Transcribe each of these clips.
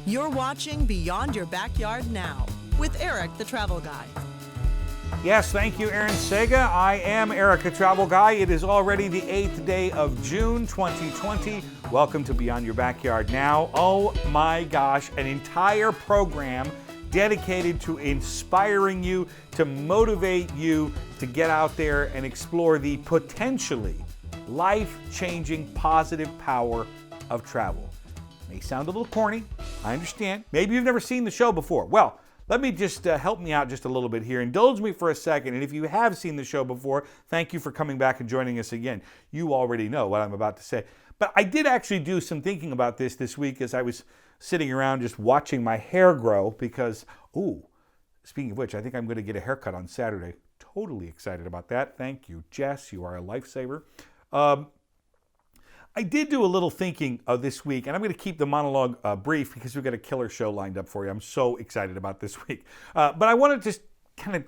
You're watching Beyond Your Backyard Now with Erik The Travel Guy. Yes, thank you, Aaron Sega. I am Erik The Travel Guy. It is already the 8th day of June 2020. Welcome to Beyond Your Backyard Now. Oh my gosh, an entire program dedicated to inspiring you, to motivate you to get out there and explore the potentially life-changing positive power of travel. May sound a little corny, I understand. Maybe you've never seen the show before. Well, let me just help me out just a little bit here. Indulge me for a second, and if you have seen the show before, thank you for coming back and joining us again. You already know what I'm about to say. But I did actually do some thinking about this week as I was sitting around just watching my hair grow because, speaking of which, I think I'm going to get a haircut on Saturday. Totally excited about that. Thank you, Jess. You are a lifesaver. I did do a little thinking this week, and I'm going to keep the monologue brief because we've got a killer show lined up for you. I'm so excited about this week. But I want to just kind of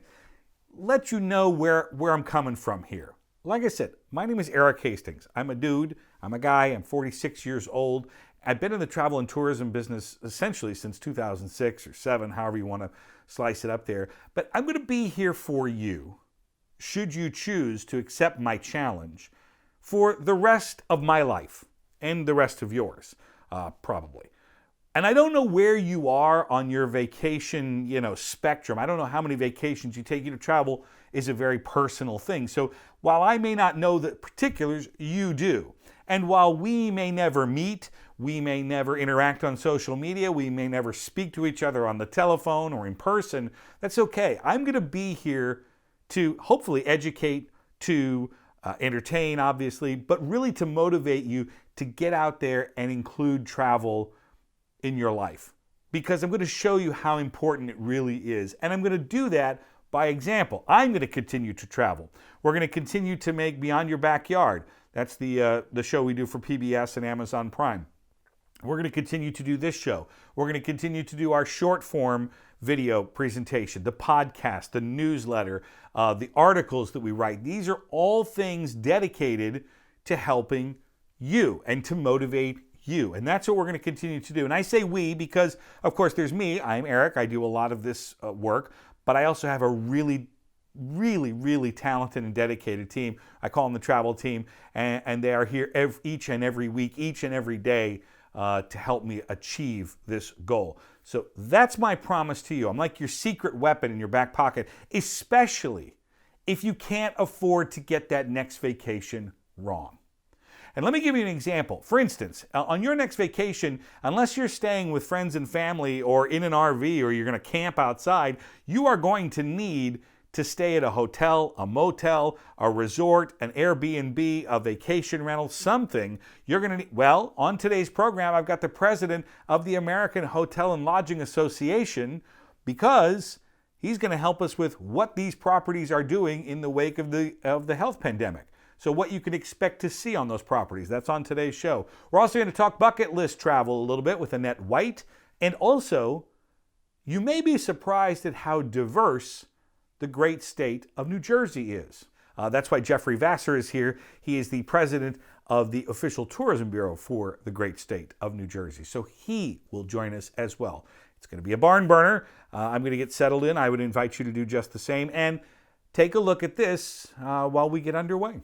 let you know where I'm coming from here. Like I said, my name is Erik Hastings. I'm a dude. I'm a guy. I'm 46 years old. I've been in the travel and tourism business essentially since 2006 or 7, however you want to slice it up there. But I'm going to be here for you, should you choose to accept my challenge, for the rest of my life and the rest of yours, probably. And I don't know where you are on your vacation, spectrum. I don't know how many vacations you take. Travel is a very personal thing. So while I may not know the particulars, you do. And while we may never meet, we may never interact on social media, we may never speak to each other on the telephone or in person, that's okay. I'm going to be here to hopefully educate, to entertain, obviously, but really to motivate you to get out there and include travel in your life. Because I'm going to show you how important it really is. And I'm going to do that by example. I'm going to continue to travel. We're going to continue to make Beyond Your Backyard. That's the show we do for PBS and Amazon Prime. We're going to continue to do this show. We're going to continue to do our short form video presentation, the podcast, the newsletter, the articles that we write. These are all things dedicated to helping you and to motivate you. And that's what we're going to continue to do. And I say we because, of course, there's me. I'm Erik. I do a lot of this work, but I also have a really talented and dedicated team. I call them the travel team, and they are here each and every week, each and every day to help me achieve this goal. So that's my promise to you. I'm like your secret weapon in your back pocket, especially if you can't afford to get that next vacation wrong. And let me give you an example. For instance, on your next vacation, unless you're staying with friends and family or in an RV or you're going to camp outside, you are going to need to stay at a hotel, a motel, a resort, an Airbnb, a vacation rental, something. You're going to need, well, on today's program, I've got the president of the American Hotel and Lodging Association because he's going to help us with what these properties are doing in the wake of the health pandemic. So what you can expect to see on those properties. That's on today's show. We're also going to talk bucket list travel a little bit with Annette White. And also, you may be surprised at how diverse the great state of New Jersey is. That's why Jeff Vasser is here. He is the president of the official tourism bureau for the great state of New Jersey. So he will join us as well. It's going to be a barn burner. I'm going to get settled in. I would invite you to do just the same and take a look at this while we get underway.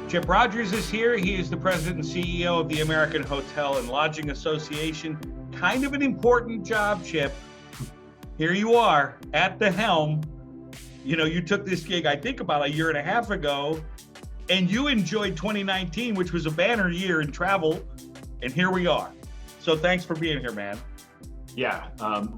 Chip Rogers is here. He is the president and CEO of the American Hotel and Lodging Association. Kind of an important job, Chip. Here you are at the helm. You know, you took this gig, I think, about a year and a half ago, and you enjoyed 2019, which was a banner year in travel, and here we are. So thanks for being here, man. Yeah,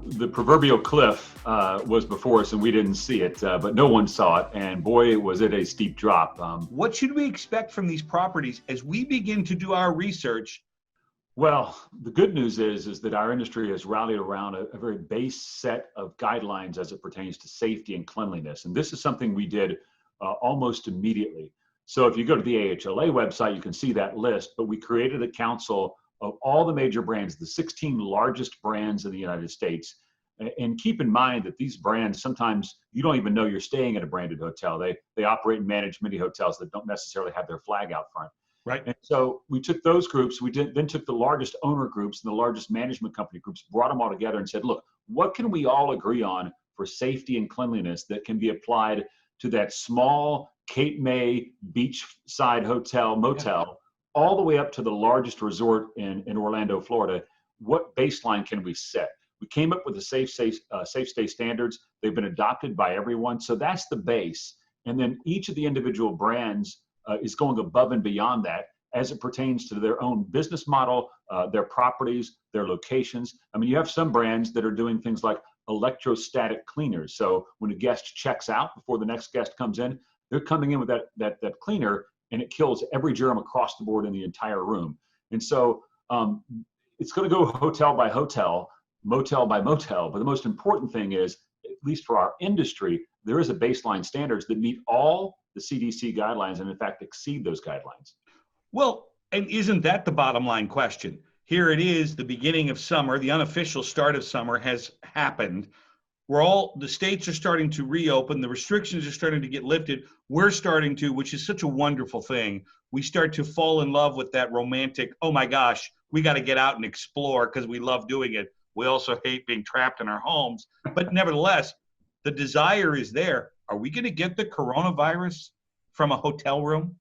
the proverbial cliff was before us and we didn't see it, but no one saw it. And boy, was it a steep drop. What should we expect from these properties as we begin to do our research? Well, the good news is that our industry has rallied around a very base set of guidelines as it pertains to safety and cleanliness. And this is something we did almost immediately. So if you go to the AHLA website, you can see that list, but we created a council of all the major brands, the 16 largest brands in the United States. And keep in mind that these brands, sometimes you don't even know you're staying at a branded hotel. They operate and manage many hotels that don't necessarily have their flag out front. Right. And so we took those groups, then took the largest owner groups and the largest management company groups, brought them all together and said, look, what can we all agree on for safety and cleanliness that can be applied to that small Cape May beachside hotel, motel, all the way up to the largest resort in Orlando, Florida? What baseline can we set? We came up with the safe stay standards. They've been adopted by everyone. So that's the base. And then each of the individual brands is going above and beyond that as it pertains to their own business model, their properties, their locations. I mean, you have some brands that are doing things like electrostatic cleaners. So when a guest checks out before the next guest comes in, they're coming in with that cleaner, and it kills every germ across the board in the entire room. And so it's going to go hotel by hotel, motel by motel. But the most important thing is, at least for our industry, there is a baseline standards that meet all the CDC guidelines and in fact exceed those guidelines. Well, and isn't that the bottom line question? Here it is, the beginning of summer, the unofficial start of summer has happened. The states are starting to reopen, the restrictions are starting to get lifted. We're starting to, which is such a wonderful thing, we start to fall in love with that romantic, oh my gosh, we got to get out and explore because we love doing it. We also hate being trapped in our homes. But nevertheless, the desire is there. Are we going to get the coronavirus from a hotel room?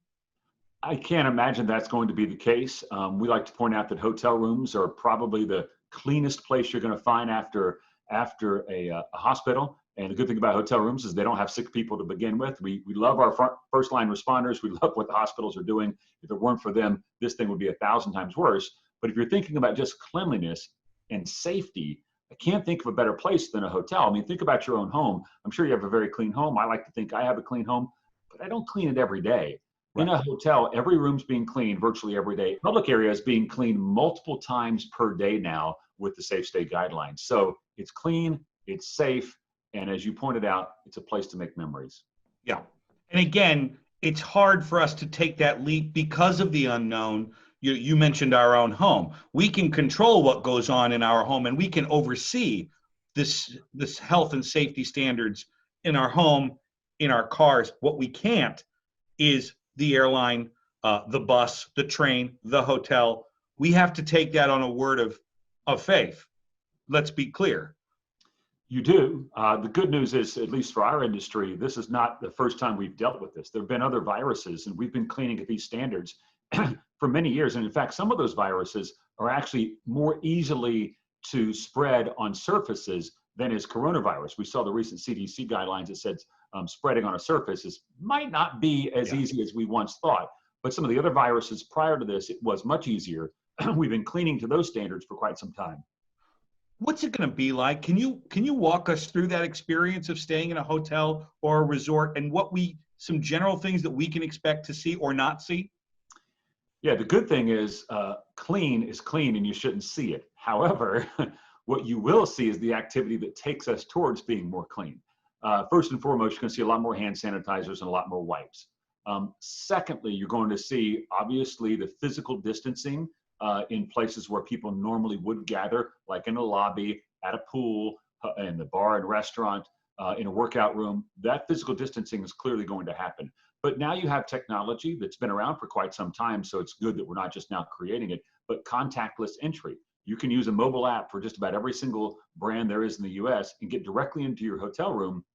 I can't imagine that's going to be the case. We like to point out that hotel rooms are probably the cleanest place you're going to find after a hospital. And the good thing about hotel rooms is they don't have sick people to begin with. We love our first line responders. We love what the hospitals are doing. If it weren't for them, this thing would be 1,000 times worse. But if you're thinking about just cleanliness and safety, I can't think of a better place than a hotel. I mean, think about your own home. I'm sure you have a very clean home. I like to think I have a clean home, but I don't clean it every day. Right. In a hotel, every room's being cleaned virtually every day. Public areas being cleaned multiple times per day now with the safe stay guidelines. So it's clean, it's safe, and as you pointed out, it's a place to make memories. Yeah. And again, it's hard for us to take that leap because of the unknown. You mentioned our own home. We can control what goes on in our home, and we can oversee this health and safety standards in our home, in our cars. What we can't is the airline, the bus, the train, the hotel. We have to take that on a word of faith. Let's be clear. You do. The good news is, at least for our industry, this is not the first time we've dealt with this. There have been other viruses, and we've been cleaning at these standards for many years. And in fact, some of those viruses are actually more easily to spread on surfaces than is coronavirus. We saw the recent CDC guidelines that said spreading on a surface might not be as easy as we once thought. But some of the other viruses prior to this, it was much easier. We've been cleaning to those standards for quite some time. What's it going to be like? Can you walk us through that experience of staying in a hotel or a resort and some general things that we can expect to see or not see? Yeah, the good thing is clean and you shouldn't see it. However, what you will see is the activity that takes us towards being more clean. First and foremost, you're going to see a lot more hand sanitizers and a lot more wipes. Secondly, you're going to see, obviously, the physical distancing in places where people normally would gather, like in a lobby, at a pool, in the bar and restaurant, in a workout room. That physical distancing is clearly going to happen. But now you have technology that's been around for quite some time, so it's good that we're not just now creating it, but contactless entry. You can use a mobile app for just about every single brand there is in the US and get directly into your hotel room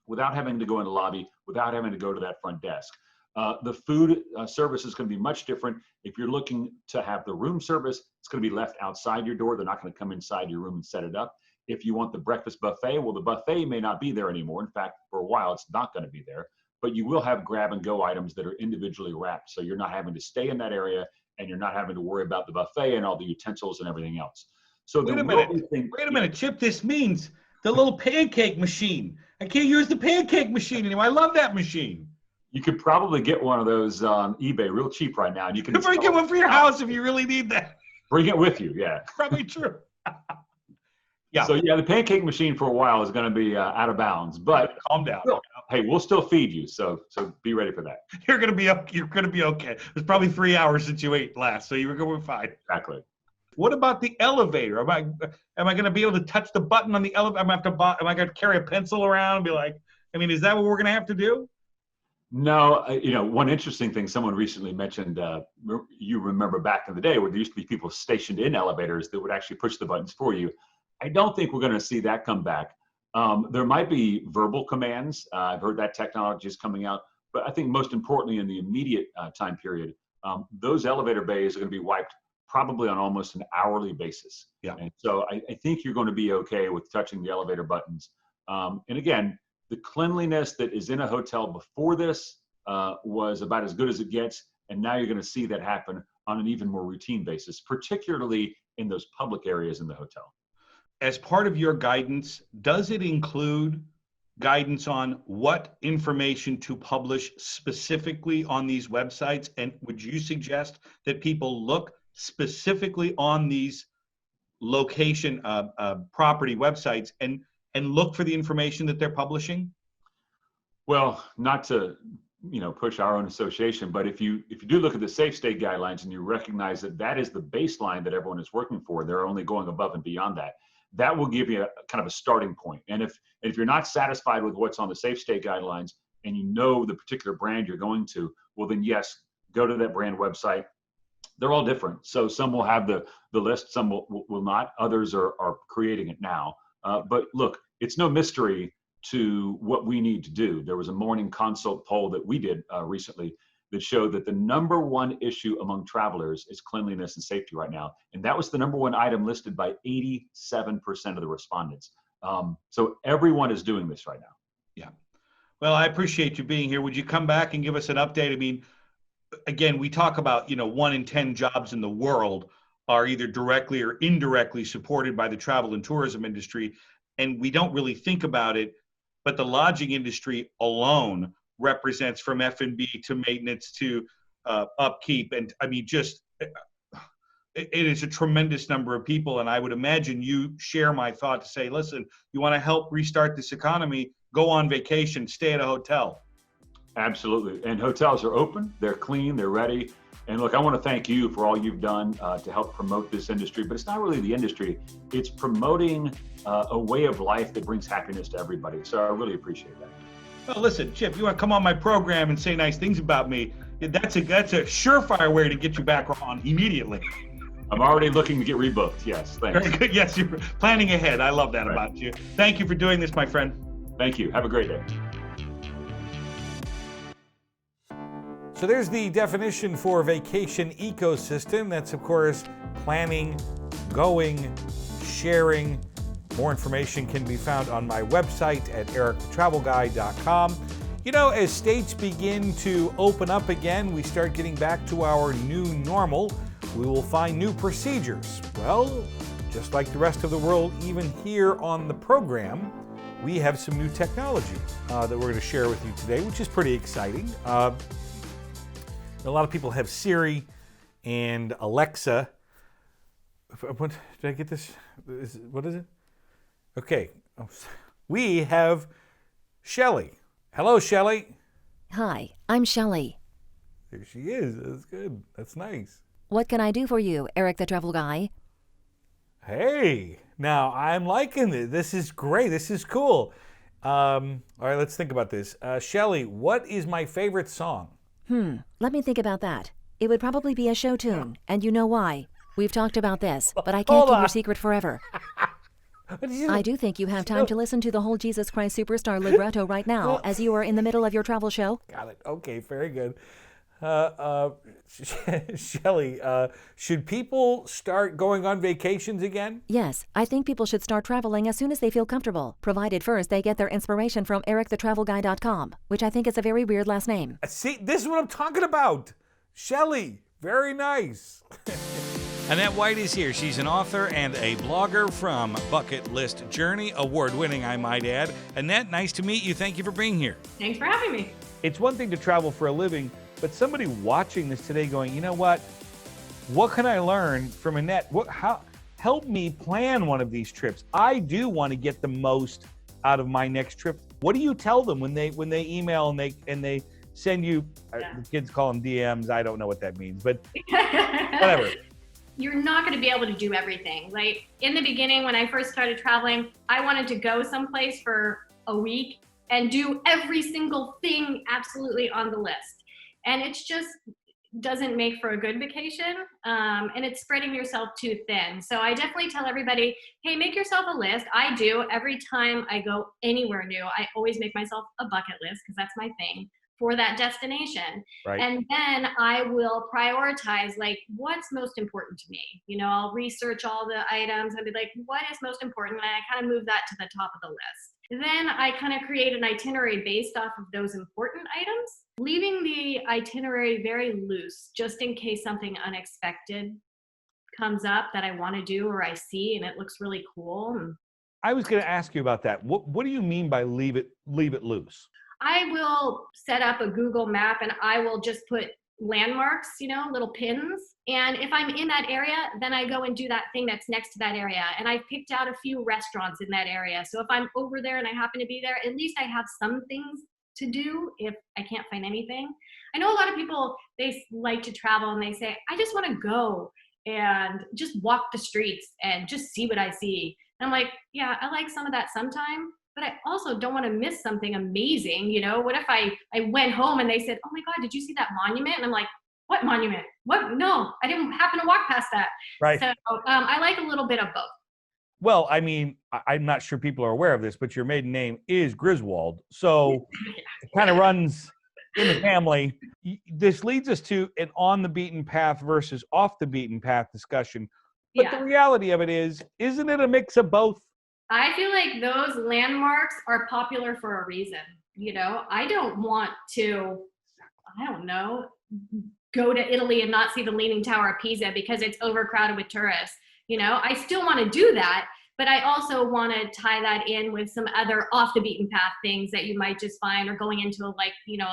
without having to go in the lobby, without having to go to that front desk. The food service is going to be much different. If you're looking to have the room service, it's going to be left outside your door. They're not going to come inside your room and set it up. If you want the breakfast buffet, well, the buffet may not be there anymore. In fact, for a while, it's not going to be there. But you will have grab and go items that are individually wrapped. So you're not having to stay in that area, and you're not having to worry about the buffet and all the utensils and everything else. So wait a minute, Chip, this means the little pancake machine. I can't use the pancake machine anymore. I love that machine. You could probably get one of those on eBay real cheap right now. And you can get one for your house if you really need that. Bring it with you, yeah. Probably true. Yeah. So yeah, the pancake machine for a while is going to be out of bounds, but calm down. Hey, we'll still feed you, so be ready for that. You're going to be okay. It's probably 3 hours since you ate last, so you're going to be fine. Exactly. What about the elevator? Am I going to be able to touch the button on the elevator? Am I going to carry a pencil around and be like? I mean, is that what we're going to have to do? No, one interesting thing someone recently mentioned, you remember back in the day where there used to be people stationed in elevators that would actually push the buttons for you. I don't think we're going to see that come back. There might be verbal commands. I've heard that technology is coming out, but I think most importantly in the immediate time period, those elevator bays are going to be wiped probably on almost an hourly basis. Yeah. And so I think you're going to be okay with touching the elevator buttons. And again, the cleanliness that is in a hotel before this was about as good as it gets. And now you're going to see that happen on an even more routine basis, particularly in those public areas in the hotel. As part of your guidance, does it include guidance on what information to publish specifically on these websites? And would you suggest that people look specifically on these location property websites and look for the information that they're publishing? Well, not to push our own association, but if you do look at the safe state guidelines and you recognize that is the baseline that everyone is working for, they're only going above and beyond that. That will give you a kind of a starting point. And if you're not satisfied with what's on the safe state guidelines and you know the particular brand you're going to, well then yes, go to that brand website. They're all different. So some will have the list, some will not. Others are creating it now. But look, it's no mystery to what we need to do. There was a morning consult poll that we did recently that showed that the number one issue among travelers is cleanliness and safety right now. And that was the number one item listed by 87% of the respondents. So everyone is doing this right now. Yeah. Well, I appreciate you being here. Would you come back and give us an update? I mean, again, we talk about, 1 in 10 jobs in the world are either directly or indirectly supported by the travel and tourism industry. And we don't really think about it, but the lodging industry alone represents from F&B to maintenance to upkeep. And I mean, it is a tremendous number of people. And I would imagine you share my thought to say, listen, you want to help restart this economy, go on vacation, stay at a hotel. Absolutely. And hotels are open, they're clean, they're ready. And look, I want to thank you for all you've done to help promote this industry, but it's not really the industry, it's promoting a way of life that brings happiness to everybody. So I really appreciate that. Well, listen, Chip, you want to come on my program and say nice things about me, that's a surefire way to get you back on immediately. I'm already looking to get rebooked. Yes, thanks. Very good. Yes, you're planning ahead. I love that about you. Thank you for doing this, my friend. Thank you. Have a great day. So there's the definition for vacation ecosystem. That's, of course, planning, going, sharing. More information can be found on my website at ericthetravelguy.com. As states begin to open up again, we start getting back to our new normal, we will find new procedures. Well, just like the rest of the world, even here on the program, we have some new technology that we're going to share with you today, which is pretty exciting. A lot of people have Siri and Alexa. What, did I get this? What is it? Okay. We have Shelley. Hello, Shelley. Hi, I'm Shelley. There she is. That's good. That's nice. What can I do for you, Erik the Travel Guy? Hey, now I'm liking it. This is great. This is cool. All right, let's think about this. Shelley, what is my favorite song? Let me think about that. It would probably be a show tune, and you know why. We've talked about this, but I can't keep your secret forever. I do think you have time to listen to the whole Jesus Christ Superstar libretto right now as you are in the middle of your travel show. Got it. Okay, very good. Shelley, should people start going on vacations again? Yes, I think people should start traveling as soon as they feel comfortable, provided first they get their inspiration from ericthetravelguy.com, which I think is a very weird last name. See, this is what I'm talking about. Shelley, very nice. Annette White is here. She's an author and a blogger from Bucket List Journey, award-winning, I might add. Annette, nice to meet you. Thank you for being here. Thanks for having me. It's one thing to travel for a living, but somebody watching this today going, you know what? What can I learn from Annette? Help me plan one of these trips. I do want to get the most out of my next trip. What do you tell them when they email and they send you? The kids call them DMs. I don't know what that means, but whatever. You're not going to be able to do everything. Like in the beginning, when I first started traveling, I wanted to go someplace for a week and do every single thing absolutely on the list. And it's just doesn't make for a good vacation. And it's spreading yourself too thin. So I definitely tell everybody, hey, make yourself a list. I do. Every time I go anywhere new, I always make myself a bucket list because that's my thing for that destination. Right. And then I will prioritize like what's most important to me. You know, I'll research all the items and be like, what is most important? And I kind of move that to the top of the list. Then I kind of create an itinerary based off of those important items, leaving the itinerary very loose, just in case something unexpected comes up that I want to do or I see and it looks really cool. I was going to ask you about that. What do you mean by leave it loose? I will set up a Google map and I will just put landmarks, you know, little pins. And if I'm in that area, then I go and do that thing that's next to that area. And I've picked out a few restaurants in that area. So if I'm over there and I happen to be there, at least I have some things to do if I can't find anything. I know a lot of people, they like to travel and they say, I just want to go and just walk the streets and just see what I see. And I'm like, yeah, I like some of that sometime. But I also don't want to miss something amazing. You know, what if I went home and they said, oh my God, did you see that monument? And I'm like, what monument? What? No, I didn't happen to walk past that. Right. So I like a little bit of both. Well, I mean, I'm not sure people are aware of this, but your maiden name is Griswold. So it kind of runs in the family. This leads us to an on the beaten path versus off the beaten path discussion. But the reality of it is, isn't it a mix of both? I feel like those landmarks are popular for a reason. You know, I don't want to, I don't know, go to Italy and not see the Leaning Tower of Pisa because it's overcrowded with tourists. You know, I still want to do that, but I also want to tie that in with some other off the beaten path things that you might just find, or going into a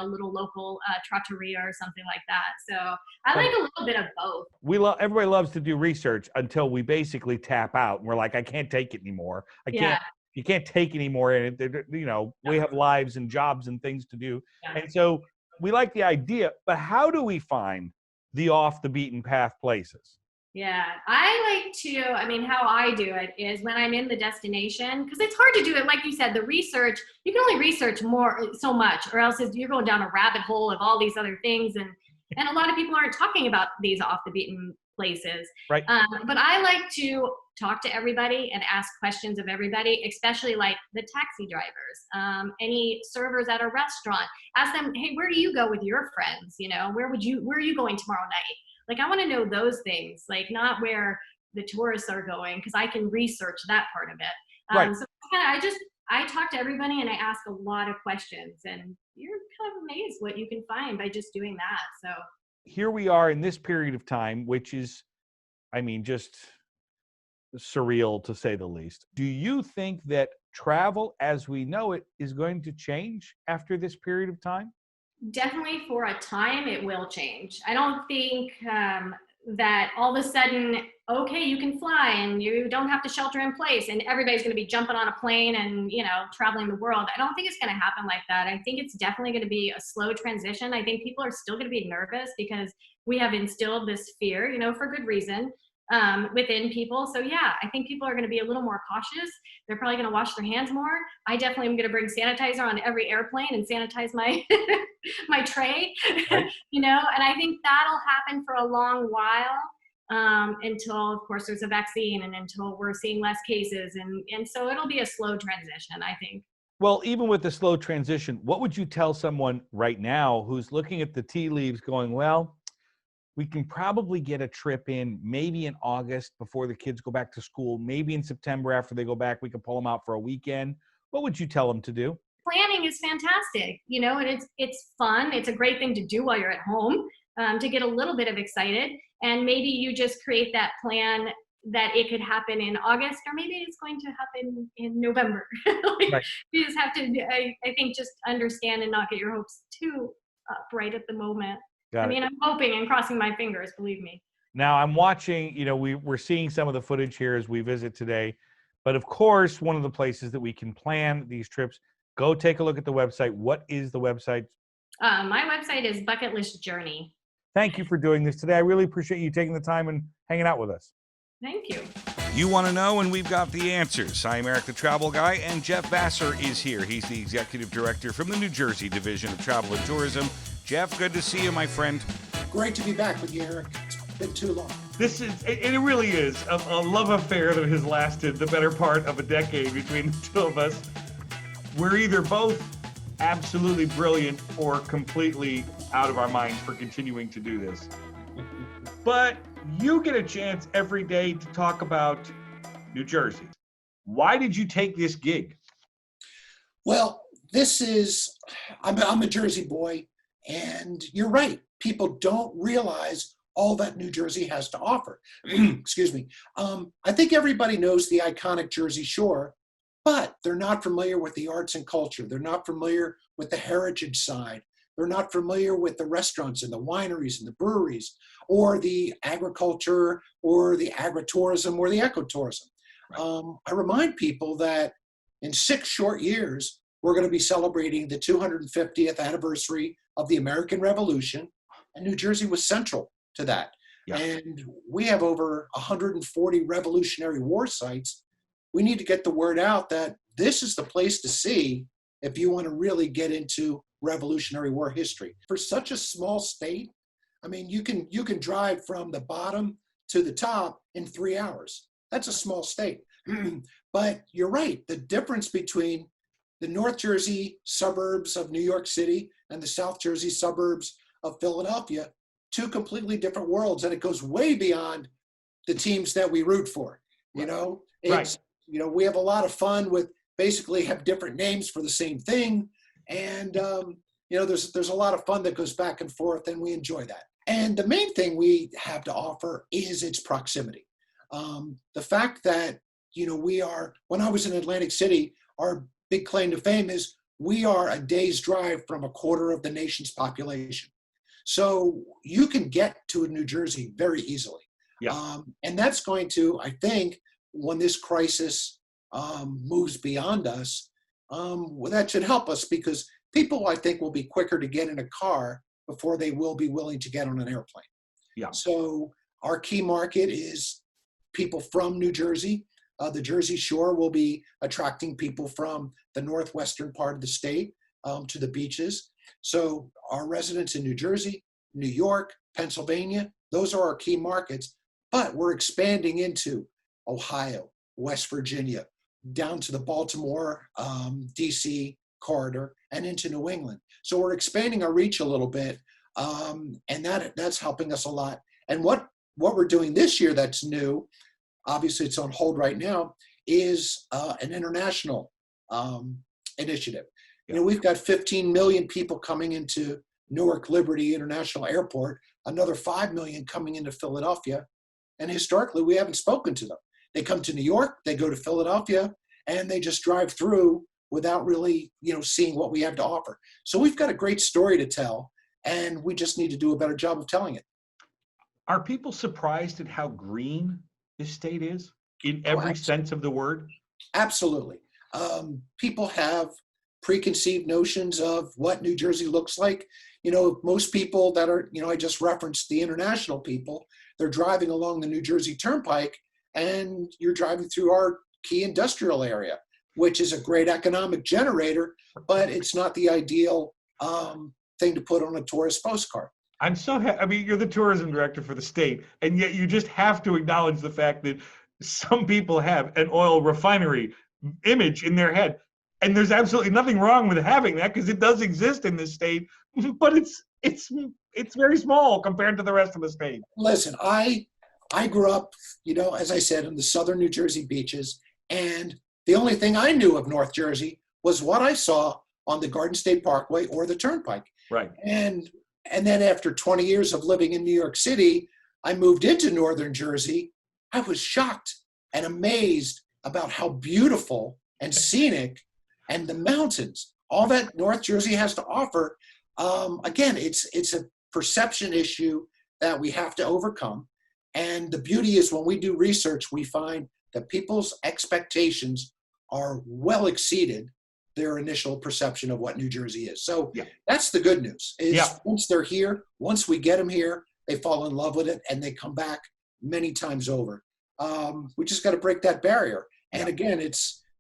little local trattoria or something like that. So I like a little bit of both. Everybody loves to do research until we basically tap out and we're like, I can't take it anymore. You can't take any more in it. You know, we have lives and jobs and things to do. Yeah. And so we like the idea, but how do we find the off the beaten path places? Yeah, I like to, how I do it is when I'm in the destination, because it's hard to do it. Like you said, the research, you can only research so much, or else you're going down a rabbit hole of all these other things. And a lot of people aren't talking about these off the beaten places. Right. But I like to talk to everybody and ask questions of everybody, especially like the taxi drivers, any servers at a restaurant. Ask them, hey, where do you go with your friends? You know, where are you going tomorrow night? Like, I want to know those things, like not where the tourists are going, because I can research that part of it. Right. So I talk to everybody and I ask a lot of questions, and you're kind of amazed what you can find by just doing that. So here we are in this period of time, which is, just surreal to say the least. Do you think that travel as we know it is going to change after this period of time? Definitely for a time it will change. I don't think that all of a sudden, okay, you can fly and you don't have to shelter in place and everybody's going to be jumping on a plane and, traveling the world. I don't think it's going to happen like that. I think it's definitely going to be a slow transition. I think people are still going to be nervous because we have instilled this fear, for good reason, within people. So yeah, I think people are going to be a little more cautious. They're probably going to wash their hands more. I definitely am going to bring sanitizer on every airplane and sanitize my my tray, Right. and I think that'll happen for a long while. until, of course, there's a vaccine and until we're seeing less cases. And so it'll be a slow transition, I think. Well, even with the slow transition, what would you tell someone right now who's looking at the tea leaves going, well, we can probably get a trip in maybe in August before the kids go back to school, maybe in September after they go back, we can pull them out for a weekend. What would you tell them to do? Planning is fantastic, you know, and it's fun. It's a great thing to do while you're at home, to get a little bit of excited. And maybe you just create that plan that it could happen in August, or maybe it's going to happen in November. Right. You just have to, I think, just understand and not get your hopes too up right at the moment. Got it. I'm hoping and crossing my fingers, believe me. Now I'm watching, you know, we're seeing some of the footage here as we visit today, but of course, one of the places that we can plan these trips, go take a look at the website. What is the website? My website is Bucket List Journey. Thank you for doing this today. I really appreciate you taking the time and hanging out with us. Thank you. You want to know, and we've got the answers. I'm Erik the Travel Guy, and Jeff Vasser is here. He's the Executive Director from the New Jersey Division of Travel and Tourism. Jeff, good to see you, my friend. Great to be back with you, Erik. It's been too long. This is, it really is, a love affair that has lasted the better part of a decade between the two of us. We're either both absolutely brilliant or completely out of our minds for continuing to do this. But you get a chance every day to talk about New Jersey. Why did you take this gig? Well, I'm a Jersey boy, and you're right. People don't realize all that New Jersey has to offer. Excuse me. I think everybody knows the iconic Jersey Shore, but they're not familiar with the arts and culture. They're not familiar with the heritage side. They're not familiar with the restaurants and the wineries and the breweries, or the agriculture, or the agritourism, or the ecotourism. Right. I remind people that in 6 short years, we're going to be celebrating the 250th anniversary of the American Revolution, and New Jersey was central to that. Yeah. And we have over 140 Revolutionary War sites. We need to get the word out that this is the place to see if you want to really get into Revolutionary War history. For such a small state, I mean, you can drive from the bottom to the top in 3 hours. That's a small state. But you're right. The difference between the North Jersey suburbs of New York City and the South Jersey suburbs of Philadelphia, 2 completely different worlds. And it goes way beyond the teams that we root for. You know, it's, you know, we have a lot of fun with basically have different names for the same thing. And, you know, there's a lot of fun that goes back and forth, and we enjoy that. And the main thing we have to offer is its proximity. The fact that, you know, when I was in Atlantic City, our big claim to fame is we are a day's drive from a quarter of the nation's population. So you can get to New Jersey very easily. Yeah. And that's going to, I think, when this crisis moves beyond us, well, that should help us, because people, I think, will be quicker to get in a car before they will be willing to get on an airplane. Yeah. So our key market is people from New Jersey. The Jersey Shore will be attracting people from the northwestern part of the state to the beaches. So our residents in New Jersey, New York, Pennsylvania, those are our key markets. But we're expanding into Ohio, West Virginia, down to the Baltimore, DC corridor, and into New England. So we're expanding our reach a little bit, and that's helping us a lot. And what we're doing this year that's new, obviously it's on hold right now, is an international initiative. Yeah. You know, we've got 15 million people coming into Newark Liberty International Airport, another 5 million coming into Philadelphia, and historically we haven't spoken to them. They come to New York, they go to Philadelphia, and they just drive through without really, you know, seeing what we have to offer. So we've got a great story to tell, and we just need to do a better job of telling it. Are people surprised at how green this state is in every sense of the word? Absolutely. People have preconceived notions of what New Jersey looks like. You know, most people that are, you know, I just referenced the international people, they're driving along the New Jersey Turnpike, and you're driving through our key industrial area, which is a great economic generator, but it's not the ideal thing to put on a tourist postcard. I'm so happy. I mean, you're the tourism director for the state, and yet you just have to acknowledge the fact that some people have an oil refinery image in their head. And there's absolutely nothing wrong with having that because it does exist in this state, but it's very small compared to the rest of the state. Listen, I grew up, as I said, in the southern New Jersey beaches, and the only thing I knew of North Jersey was what I saw on the Garden State Parkway or the Turnpike. Right. And then after 20 years of living in New York City, I moved into Northern Jersey. I was shocked and amazed about how beautiful and scenic and the mountains, all that North Jersey has to offer. Again, it's a perception issue that we have to overcome. And the beauty is when we do research, we find that people's expectations are well exceeded their initial perception of what New Jersey is. So that's the good news, is once they're here, once we get them here, they fall in love with it and they come back many times over. We just got to break that barrier. And again,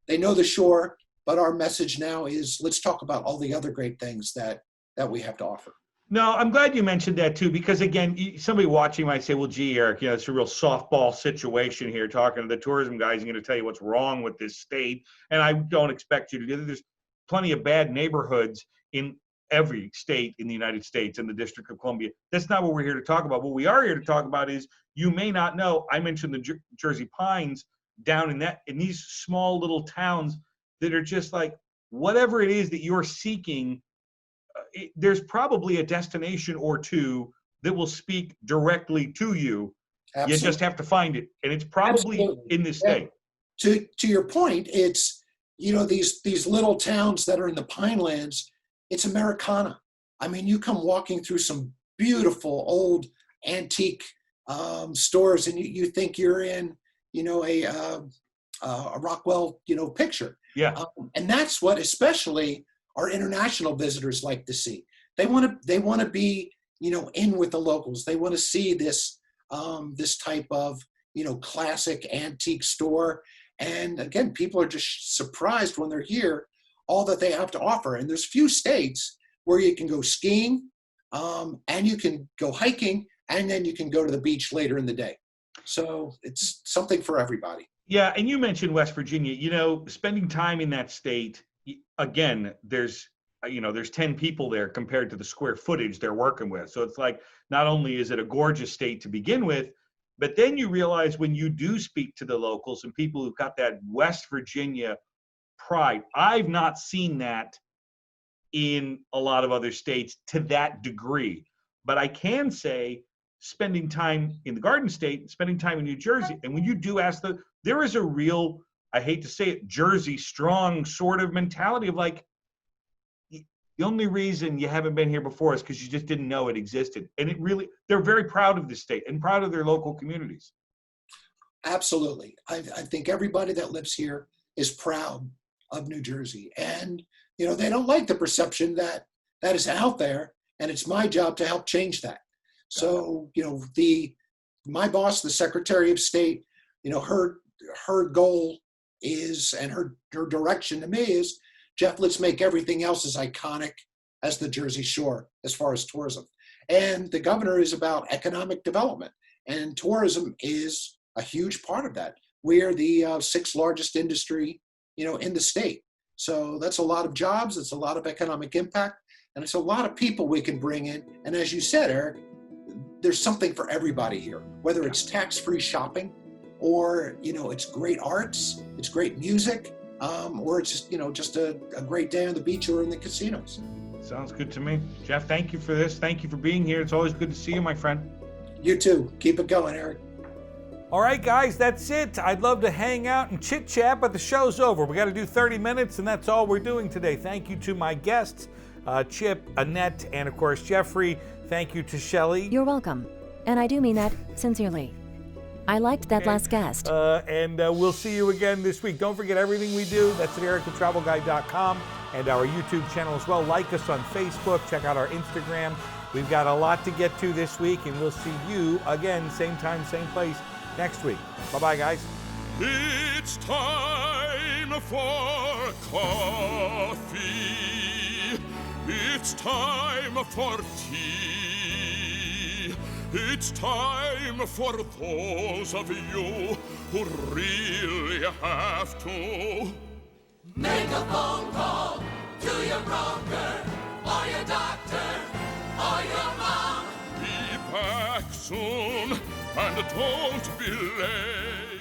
they know the shore, but our message now is let's talk about all the other great things that we have to offer. No, I'm glad you mentioned that too, because again, somebody watching might say, well, gee, Eric, it's a real softball situation here talking to the tourism guys. I'm going to tell you what's wrong with this state. And I don't expect you to do that. There's plenty of bad neighborhoods in every state in the United States and the District of Columbia. That's not what we're here to talk about. What we are here to talk about is, you may not know, I mentioned the Jersey Pines down in these small little towns that are just like, whatever it is that you're seeking, there's probably a destination or two that will speak directly to you. Absolutely. You just have to find it. And it's probably in this state. To your point, it's, these little towns that are in the Pinelands, it's Americana. I mean, you come walking through some beautiful old antique stores and you think you're in, a Rockwell, picture. Yeah. And that's what especially our international visitors like to see. They want to be, in with the locals. They want to see this type of, classic antique store. And again, people are just surprised when they're here, all that they have to offer. And there's few states where you can go skiing, and you can go hiking, and then you can go to the beach later in the day. So it's something for everybody. Yeah, and you mentioned West Virginia. Spending time in that state, again, there's 10 people there compared to the square footage they're working with. So it's like, not only is it a gorgeous state to begin with, but then you realize when you do speak to the locals and people who've got that West Virginia pride, I've not seen that in a lot of other states to that degree. But I can say, spending time in the Garden State, spending time in New Jersey, and when you do ask there is a real, I hate to say it, Jersey strong sort of mentality of like, the only reason you haven't been here before is because you just didn't know it existed. And they're very proud of the state and proud of their local communities. Absolutely. I think everybody that lives here is proud of New Jersey. And, they don't like the perception that is out there. And it's my job to help change that. So, my boss, the Secretary of State, her goal is, and her direction to me is, Jeff, let's make everything else as iconic as the Jersey Shore as far as tourism. And the governor is about economic development, and tourism is a huge part of that. We are the 6th largest industry, in the state. So that's a lot of jobs. It's a lot of economic impact, and it's a lot of people we can bring in. And as you said, Eric, there's something for everybody here, whether it's tax-free shopping or, it's great arts, it's great music, or it's just a great day on the beach or in the casinos. Sounds good to me. Jeff, thank you for this. Thank you for being here. It's always good to see you, my friend. You too. Keep it going, Eric. All right, guys, that's it. I'd love to hang out and chit-chat, but the show's over. We got to do 30 minutes, and that's all we're doing today. Thank you to my guests, Chip, Annette, and, of course, Jeffrey. Thank you to Shelley. You're welcome. And I do mean that sincerely. I liked that last guest. And we'll see you again this week. Don't forget everything we do. That's at ericthetravelguy.com and our YouTube channel as well. Like us on Facebook. Check out our Instagram. We've got a lot to get to this week, and we'll see you again, same time, same place, next week. Bye-bye, guys. It's time for coffee It's time for tea. It's time for those of you who really have to make a phone call to your broker or your doctor or your mom. Be back soon and don't be late.